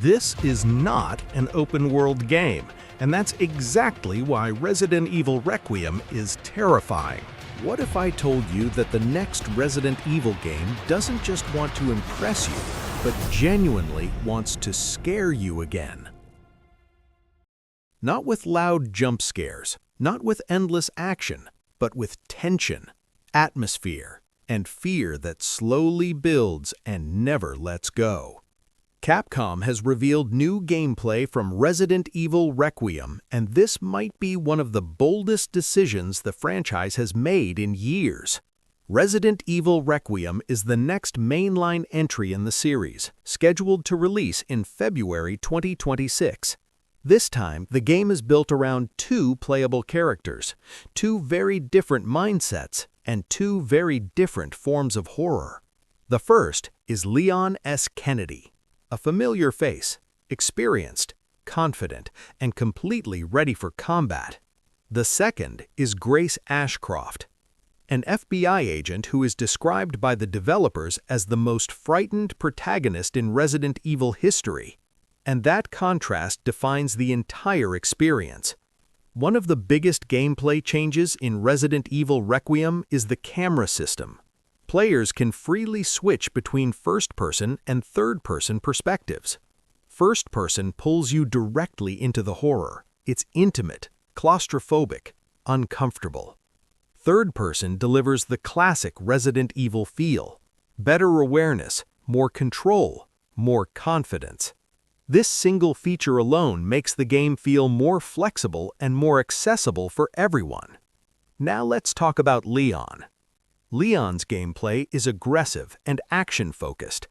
This is not an open-world game, and that's exactly why Resident Evil Requiem is terrifying. What if I told you that the next Resident Evil game doesn't just want to impress you, but genuinely wants to scare you again? Not with loud jump scares, not with endless action, but with tension, atmosphere, and fear that slowly builds and never lets go. Capcom has revealed new gameplay from Resident Evil Requiem, and this might be one of the boldest decisions the franchise has made in years. Resident Evil Requiem is the next mainline entry in the series, scheduled to release in February 2026. This time, the game is built around two playable characters, two very different mindsets, and two very different forms of horror. The first is Leon S. Kennedy, a familiar face, experienced, confident, and completely ready for combat. The second is Grace Ashcroft, an FBI agent who is described by the developers as the most frightened protagonist in Resident Evil history. And that contrast defines the entire experience. One of the biggest gameplay changes in Resident Evil Requiem is the camera system. Players can freely switch between first-person and third-person perspectives. First-person pulls you directly into the horror. It's intimate, claustrophobic, uncomfortable. Third-person delivers the classic Resident Evil feel. Better awareness, more control, more confidence. This single feature alone makes the game feel more flexible and more accessible for everyone. Now let's talk about Leon. Leon's gameplay is aggressive and action-focused.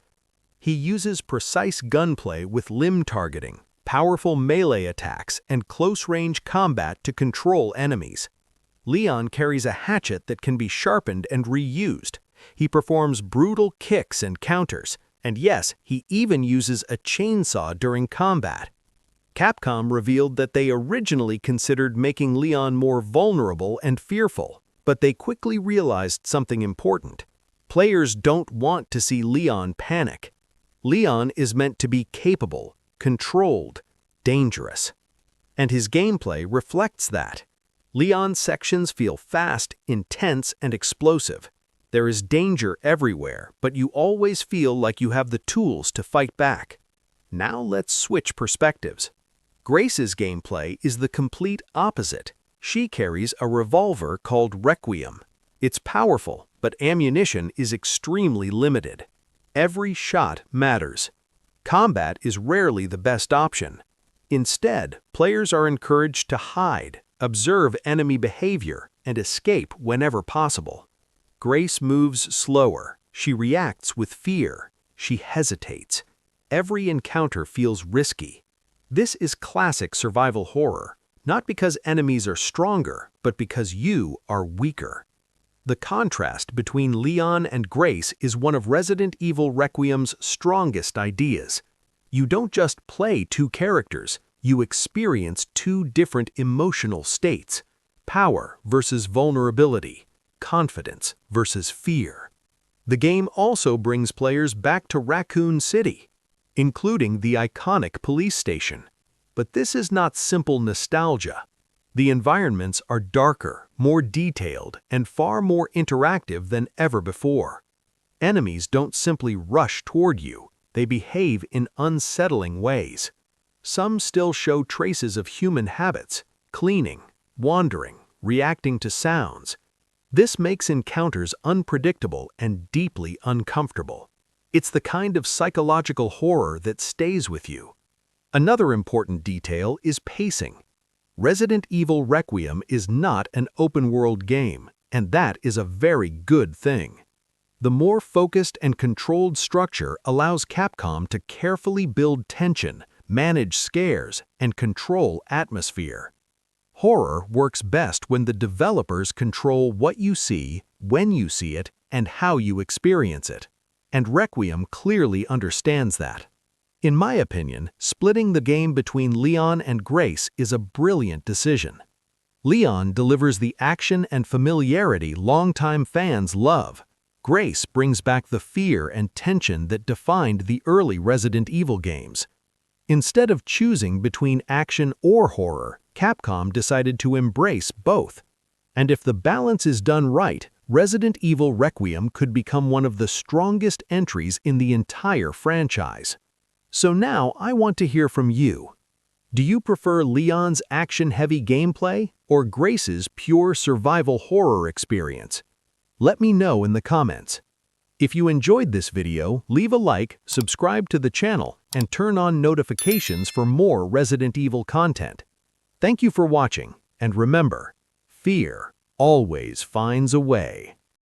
He uses precise gunplay with limb targeting, powerful melee attacks, and close-range combat to control enemies. Leon carries a hatchet that can be sharpened and reused. He performs brutal kicks and counters, and yes, he even uses a chainsaw during combat. Capcom revealed that they originally considered making Leon more vulnerable and fearful, but they quickly realized something important. Players don't want to see Leon panic. Leon is meant to be capable, controlled, dangerous. And his gameplay reflects that. Leon's sections feel fast, intense, and explosive. There is danger everywhere, but you always feel like you have the tools to fight back. Now let's switch perspectives. Grace's gameplay is the complete opposite. She carries a revolver called Requiem. It's powerful, but ammunition is extremely limited. Every shot matters. Combat is rarely the best option. Instead, players are encouraged to hide, observe enemy behavior, and escape whenever possible. Grace moves slower. She reacts with fear. She hesitates. Every encounter feels risky. This is classic survival horror, not because enemies are stronger, but because you are weaker. The contrast between Leon and Grace is one of Resident Evil Requiem's strongest ideas. You don't just play two characters, you experience two different emotional states: power versus vulnerability, confidence versus fear. The game also brings players back to Raccoon City, including the iconic police station. But this is not simple nostalgia. The environments are darker, more detailed, and far more interactive than ever before. Enemies don't simply rush toward you, they behave in unsettling ways. Some still show traces of human habits, cleaning, wandering, reacting to sounds. This makes encounters unpredictable and deeply uncomfortable. It's the kind of psychological horror that stays with you. Another important detail is pacing. Resident Evil Requiem is not an open-world game, and that is a very good thing. The more focused and controlled structure allows Capcom to carefully build tension, manage scares, and control atmosphere. Horror works best when the developers control what you see, when you see it, and how you experience it. And Requiem clearly understands that. In my opinion, splitting the game between Leon and Grace is a brilliant decision. Leon delivers the action and familiarity longtime fans love. Grace brings back the fear and tension that defined the early Resident Evil games. Instead of choosing between action or horror, Capcom decided to embrace both. And if the balance is done right, Resident Evil Requiem could become one of the strongest entries in the entire franchise. So now I want to hear from you. Do you prefer Leon's action-heavy gameplay or Grace's pure survival horror experience? Let me know in the comments. If you enjoyed this video, leave a like, subscribe to the channel, and turn on notifications for more Resident Evil content. Thank you for watching, and remember, fear always finds a way.